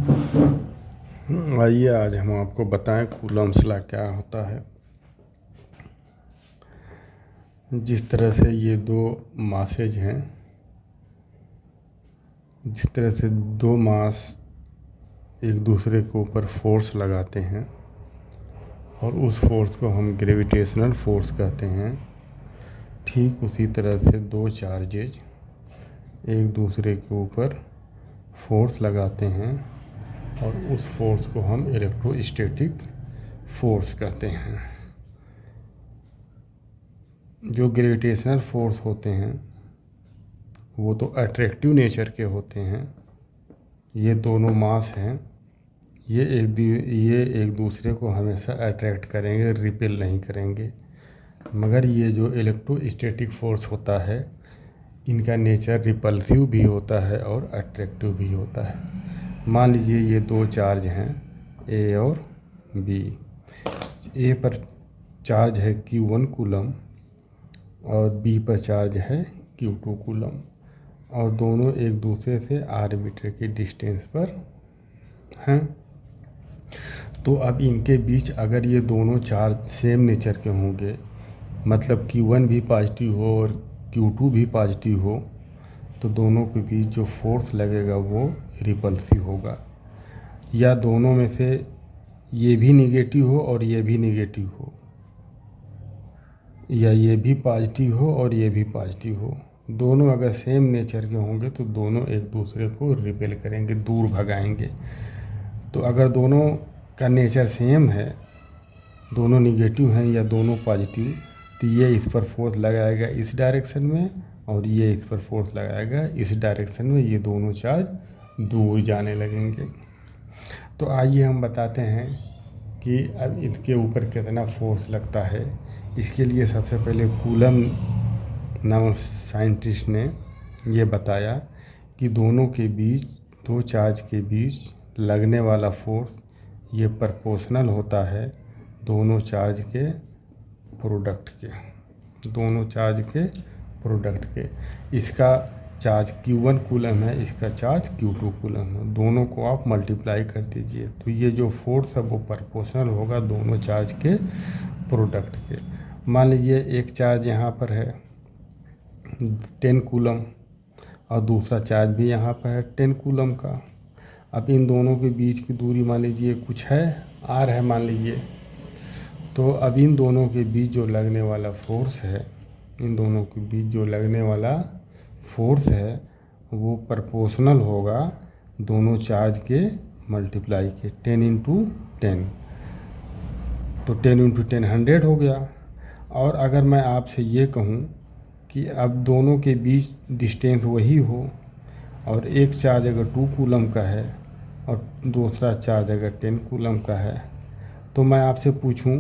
आइए आज हम आपको बताएं कूलम्ब्स लॉ क्या होता है। जिस तरह से ये दो मासेज हैं, जिस तरह से दो मास एक दूसरे के ऊपर फोर्स लगाते हैं और उस फोर्स को हम ग्रेविटेशनल फोर्स कहते हैं, ठीक उसी तरह से दो चार्जेज एक दूसरे के ऊपर फोर्स लगाते हैं और उस फोर्स को हम इलेक्ट्रोस्टैटिक फोर्स कहते हैं। जो ग्रेविटेशनल फोर्स होते हैं वो तो अट्रैक्टिव नेचर के होते हैं। ये दोनों मास हैं, ये एक दूसरे को हमेशा अट्रैक्ट करेंगे, रिपेल नहीं करेंगे। मगर ये जो इलेक्ट्रोस्टैटिक फोर्स होता है, इनका नेचर रिपल्सिव भी होता है और अट्रैक्टिव भी होता है। मान लीजिए ये दो चार्ज हैं, ए और बी। ए पर चार्ज है Q1 कूलम और बी पर चार्ज है Q2 कूलम, और दोनों एक दूसरे से r मीटर के डिस्टेंस पर हैं। तो अब इनके बीच अगर ये दोनों चार्ज सेम नेचर के होंगे, मतलब Q1 भी पॉजिटिव हो और Q2 भी पॉजिटिव हो, तो दोनों के बीच जो फोर्स लगेगा वो रिपल्सिव होगा। या दोनों में से ये भी निगेटिव हो और ये भी निगेटिव हो, या ये भी पॉजिटिव हो और ये भी पॉजिटिव हो, दोनों अगर सेम नेचर के होंगे तो दोनों एक दूसरे को रिपेल करेंगे, दूर भगाएंगे। तो अगर दोनों का नेचर सेम है, दोनों निगेटिव हैं या दोनों पॉजिटिव, तो ये इस पर फोर्स लगाएगा इस डायरेक्शन में और ये इस पर फोर्स लगाएगा इस डायरेक्शन में, ये दोनों चार्ज दूर जाने लगेंगे। तो आइए हम बताते हैं कि अब इनके ऊपर कितना फोर्स लगता है। इसके लिए सबसे पहले कूलम नामक साइंटिस्ट ने ये बताया कि दोनों के बीच, दो चार्ज के बीच लगने वाला फोर्स ये प्रोपोर्शनल होता है दोनों चार्ज के प्रोडक्ट के, दोनों चार्ज के प्रोडक्ट के। इसका चार्ज Q1 कूलम है, इसका चार्ज Q2 कूलम है, दोनों को आप मल्टीप्लाई कर दीजिए तो ये जो फोर्स है वो प्रोपोर्शनल होगा दोनों चार्ज के प्रोडक्ट के। मान लीजिए एक चार्ज यहाँ पर है 10 कूलम और दूसरा चार्ज भी यहाँ पर है 10 कूलम का। अब इन दोनों के बीच की दूरी मान लीजिए कुछ है r है मान लीजिए। तो अब इन दोनों के बीच जो लगने वाला फोर्स है, इन दोनों के बीच जो लगने वाला फोर्स है वो प्रोपोर्शनल होगा दोनों चार्ज के मल्टीप्लाई के, 10 इंटू 10। तो 10 इंटू 10 100 हो गया। और अगर मैं आपसे ये कहूँ कि अब दोनों के बीच डिस्टेंस वही हो और एक चार्ज अगर 2 कूलम का है और दूसरा चार्ज अगर 10 कूलम का है, तो मैं आपसे पूछूं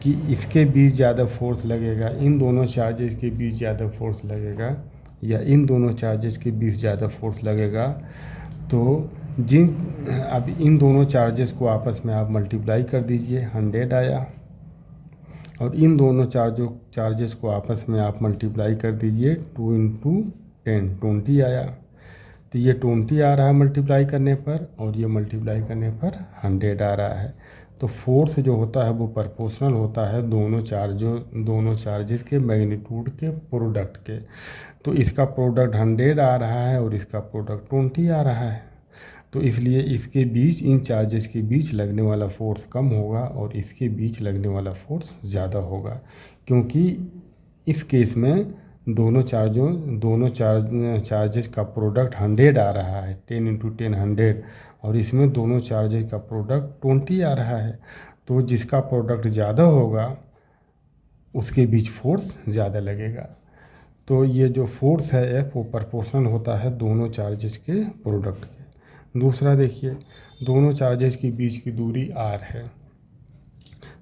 कि इसके बीच ज़्यादा फोर्स लगेगा, इन दोनों चार्जेस के बीच ज़्यादा फोर्स लगेगा या इन दोनों चार्जेस के बीच ज़्यादा फोर्स लगेगा, तो अब इन दोनों चार्जेस को आपस में आप मल्टीप्लाई कर दीजिए, 100 आया। और इन दोनों चार्जेस को आपस में आप मल्टीप्लाई कर दीजिए, 2 इंटू 10 20 आया। तो ये 20 आ रहा है मल्टीप्लाई करने पर और ये मल्टीप्लाई करने पर 100 आ रहा है। तो फोर्स जो होता है वो प्रोपोर्शनल होता है दोनों चार्जेस के मैग्नीट्यूड के प्रोडक्ट के। तो इसका प्रोडक्ट 100 आ रहा है और इसका प्रोडक्ट 20 आ रहा है। तो इसलिए इसके बीच, इन चार्जेस के बीच लगने वाला फोर्स कम होगा और इसके बीच लगने वाला फोर्स ज़्यादा होगा, क्योंकि इस केस में दोनों चार्जेस का प्रोडक्ट 100 आ रहा है, 10 इंटू 10 100, और इसमें दोनों चार्जेस का प्रोडक्ट 20 आ रहा है। तो जिसका प्रोडक्ट ज़्यादा होगा उसके बीच फोर्स ज़्यादा लगेगा। तो ये जो फोर्स है F वो प्रोपोर्शनल होता है दोनों चार्जेस के प्रोडक्ट के। दूसरा देखिए, दोनों चार्जेस के बीच की दूरी r है,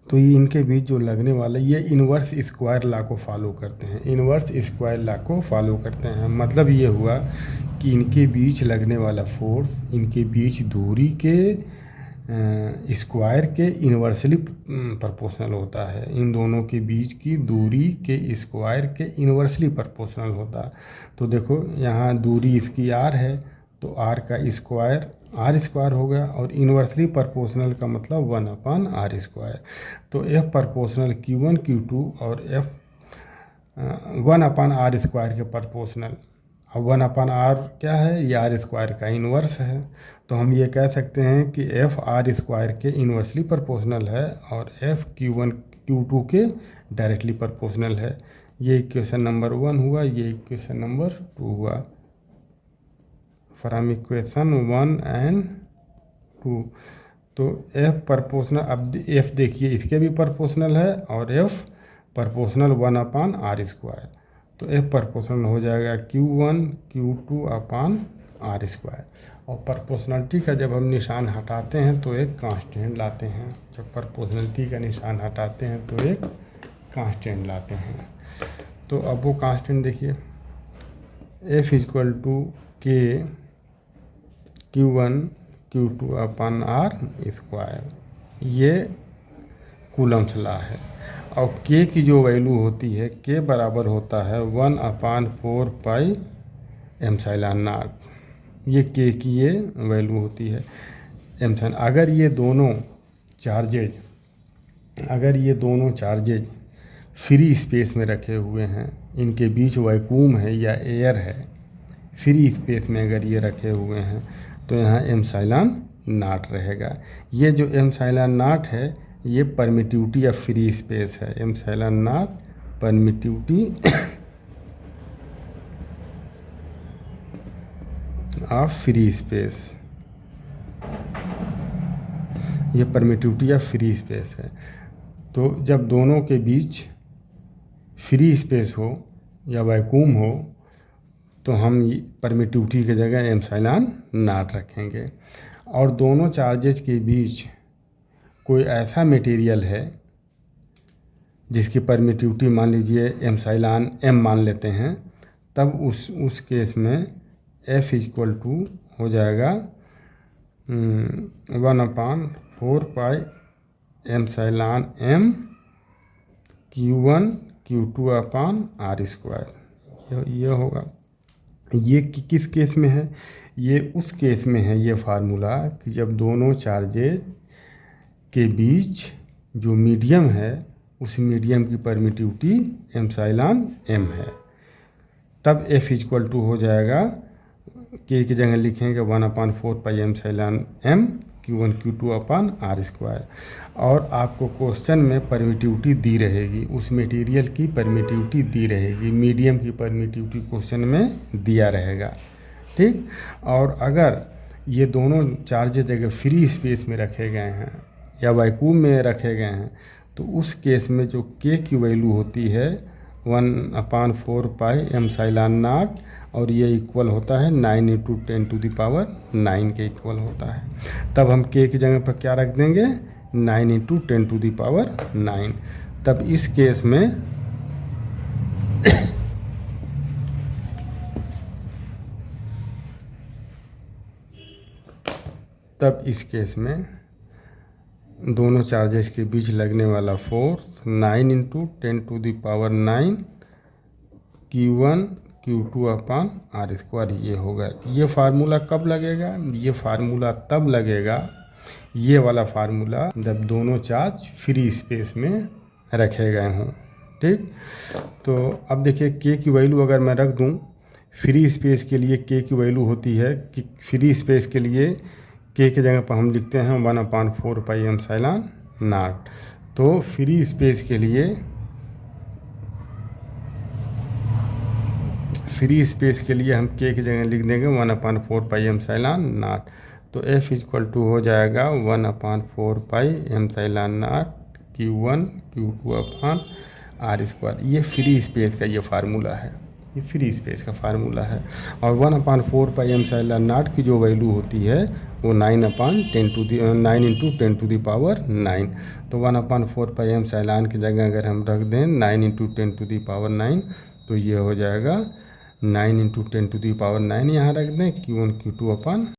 तो ये इनके बीच जो लगने वाला, ये इन्वर्स स्क्वायर लॉ को फॉलो करते हैं, इन्वर्स स्क्वायर लॉ को फॉलो करते हैं। मतलब ये हुआ कि इनके बीच लगने वाला फोर्स इनके बीच दूरी के स्क्वायर के इन्वर्सली प्रोपोर्शनल होता है, इन दोनों के बीच की दूरी के स्क्वायर के इन्वर्सली प्रोपोर्शनल होता है। तो देखो यहाँ दूरी इसकी r है, तो r का स्क्वायर आर स्क्वायर हो गया, और इन्वर्सली प्रोपोर्शनल का मतलब 1/r²। तो F प्रोपोर्शनल Q1 Q2 और F 1/r² के प्रोपोर्शनल। अब 1/r क्या है, ये r² का इन्वर्स है। तो हम ये कह सकते हैं कि F r² के इन्वर्सली प्रोपोर्शनल है और F Q1 Q2 के डायरेक्टली प्रोपोर्शनल है। ये इक्वेशन नंबर 1 हुआ, ये इक्वेशन नंबर 2 हुआ। From equation 1 and 2। तो F प्रोपोर्शनल, अब F देखिए इसके भी प्रोपोर्शनल है और F प्रोपोर्शनल 1/r²। तो F प्रोपोर्शनल हो जाएगा Q1 Q2/r²। और प्रोपोर्शनलिटी का जब हम निशान हटाते हैं तो एक कांस्टेंट लाते हैं। जब प्रोपोर्शनलिटी का निशान हटाते हैं तो एक कांस्टेंट लाते हैं। तो अब वो कांस्टेंट देखिए, F = K Q1 Q2/r²। ये कूलम्स लॉ है। और K की जो वैल्यू होती है, K बराबर होता है 1/4πε0। ये K की ये वैल्यू होती है एप्सिलॉन। अगर ये दोनों चार्जेज फ्री स्पेस में रखे हुए हैं, इनके बीच वैक्यूम है या एयर है, फ्री स्पेस में अगर ये रखे हुए हैं तो यहाँ ε0 रहेगा। ये जो ε0 है ये परमिटिविटी ऑफ फ्री स्पेस है। ε0 परमिटिविटी ऑफ फ्री स्पेस, ये परमिटिविटी ऑफ फ्री स्पेस है। तो जब दोनों के बीच फ्री स्पेस हो या वैक्यूम हो तो हम परमिटिविटी की जगह ε0 रखेंगे। और दोनों चार्जेज के बीच कोई ऐसा मटेरियल है जिसकी परमिटिविटी मान लीजिए ε m मान लेते हैं, तब उस केस में F = हो जाएगा 1/4πε0m Q1 Q2/r²। ये होगा। ये किस केस में है, ये उस केस में है ये फार्मूला कि जब दोनों चार्जेज के बीच जो मीडियम है उस मीडियम की परमिटिविटी ε m है, तब F = हो जाएगा, K की जगह लिखेंगे 1/4πε0m Q1 Q2/r²। और आपको क्वेश्चन में परमिटिविटी दी रहेगी, उस मटेरियल की परमिटिविटी दी रहेगी, मीडियम की परमिटिविटी क्वेश्चन में दिया रहेगा, ठीक। और अगर ये दोनों चार्जेज अगर फ्री स्पेस में रखे गए हैं या वैक्यूम में रखे गए हैं तो उस केस में जो K की वैल्यू होती है 1/4πε0 और ये इक्वल होता है 9 × 10⁹ के इक्वल होता है। तब हम K की जगह पर क्या रख देंगे, 9 × 10⁹। तब इस केस में दोनों चार्जेस के बीच लगने वाला फोर्स 9 × 10⁹ Q1 Q2/r²। ये होगा। ये फार्मूला कब लगेगा, ये फार्मूला तब लगेगा, ये वाला फार्मूला जब दोनों चार्ज फ्री स्पेस में रखे गए हों, ठीक। तो अब देखिए K की वैल्यू अगर मैं रख दूं, फ्री स्पेस के लिए K की वैल्यू होती है कि फ्री स्पेस के लिए K की जगह पर हम लिखते हैं 1/4πε0। तो फ्री स्पेस के लिए हम K की जगह लिख देंगे 1/4πε0। तो F = हो जाएगा 1/4πε0 Q1 Q2/r²। ये फ्री स्पेस का ये फार्मूला है, ये फ्री स्पेस का फार्मूला है। और 1/4πε0 की जो वैल्यू होती है वो 9 × 10⁹। तो 1/4πε0 की जगह अगर हम रख दें 9 × 10⁹, तो ये हो जाएगा 9 × 10⁹ यहाँ रख दें Q1 Q2/r²।